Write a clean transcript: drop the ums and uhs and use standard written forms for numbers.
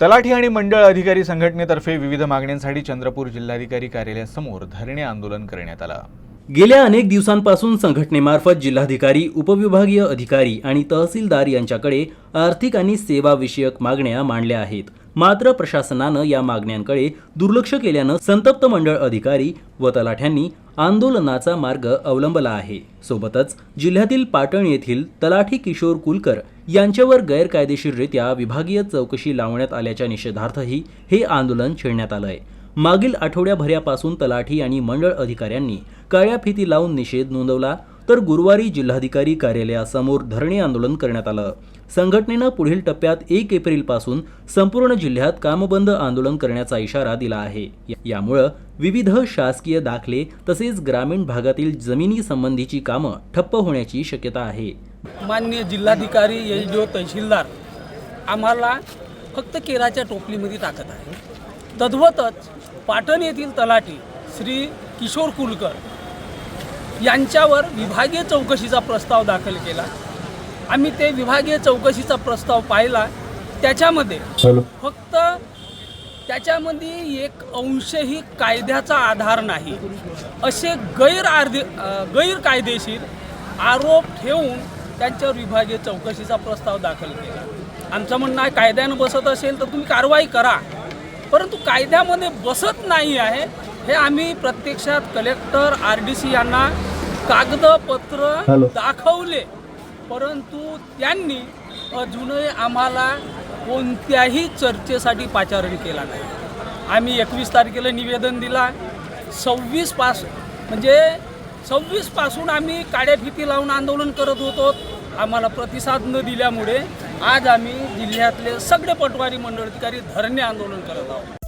तलाठी आणि मंडळ अधिकारी संघटनेतर्फे विविध मागण्यांसाठी चंद्रपूर जिल्हाधिकारी कार्यालयासमोर धरणे आंदोलन करण्यात आलं। गेल्या अनेक दिवसांपासून संघटनेमार्फत जिल्हाधिकारी, उपविभागीय अधिकारी आणि तहसीलदार यांच्याकडे आर्थिक आणि सेवा विषयक मागण्या मांडल्या आहेत। मात्र प्रशासनानं या मागण्यांकडे दुर्लक्ष केल्यानं संतप्त मंडळ अधिकारी व तलाठ्यांनी आंदोलनाचा मार्ग अवलंबला आहे। सोबतच जिल्ह्यातील पाटण येथील तलाठी किशोर कुलकर यांच्यावर गैरकायदेशीररित्या विभागीय चौकशी लावण्यात आल्याच्या निषेधार्थही हे आंदोलन छेडण्यात आलंय। मागील आठवड्याभरापासून तलाठी आणि मंडळ अधिकाऱ्यांनी काळ्या फिती लावून निषेध नोंदवला, तर गुरुवारी जिल्हाधिकारी कार्यालयासमोर धरणे आंदोलन करण्यात आलं। संघटनेनं पुढील टप्प्यात 1 एप्रिलपासून संपूर्ण जिल्ह्यात कामबंद आंदोलन करण्याचा इशारा दिला आहे। यामुळे विविध शासकीय दाखले तसेच ग्रामीण भागातील जमिनी संबंधीची कामं ठप्प होण्याची शक्यता आहे। माननीय जिल्हाधिकारी एसडीओ तहसीलदार आम्हाला फक्त केराच्या टोपलीमध्ये टाकत आहे। तद्वतच पाटण येथील तलाठी श्री किशोर कुलकर यांच्यावर विभागीय चौकशीचा प्रस्ताव दाखल केला। आम्ही ते विभागीय चौकशीचा प्रस्ताव पाहिला। त्याच्यामध्ये फक्त त्याच्यामध्ये एक अंशही कायद्याचा आधार नाही असे गैरकायदेशीर आरोप ठेवून त्यांच्यावर विभागीय चौकशीचा प्रस्ताव दाखल केला। आमचं म्हणणं आहे, कायद्यानं बसत असेल तर तुम्ही कारवाई करा, परंतु कायद्यामध्ये बसत नाही आहे हे आम्ही प्रत्यक्षात कलेक्टर RDC यांना कागदपत्र दाखवले, परंतु त्यांनी अजूनही आम्हाला कोणत्याही चर्चेसाठी पाचारण केला नाही। आम्ही 21 तारखेला निवेदन दिला, 26 पासून आम्ही काळ्या फिती लावून आंदोलन करत होतो। आम्हाला प्रतिसाद न दिल्यामुळे आज आम्ही जिल्ह्यातले सगळे पटवारी मंडळ अधिकारी धरणे आंदोलन करत आहोत।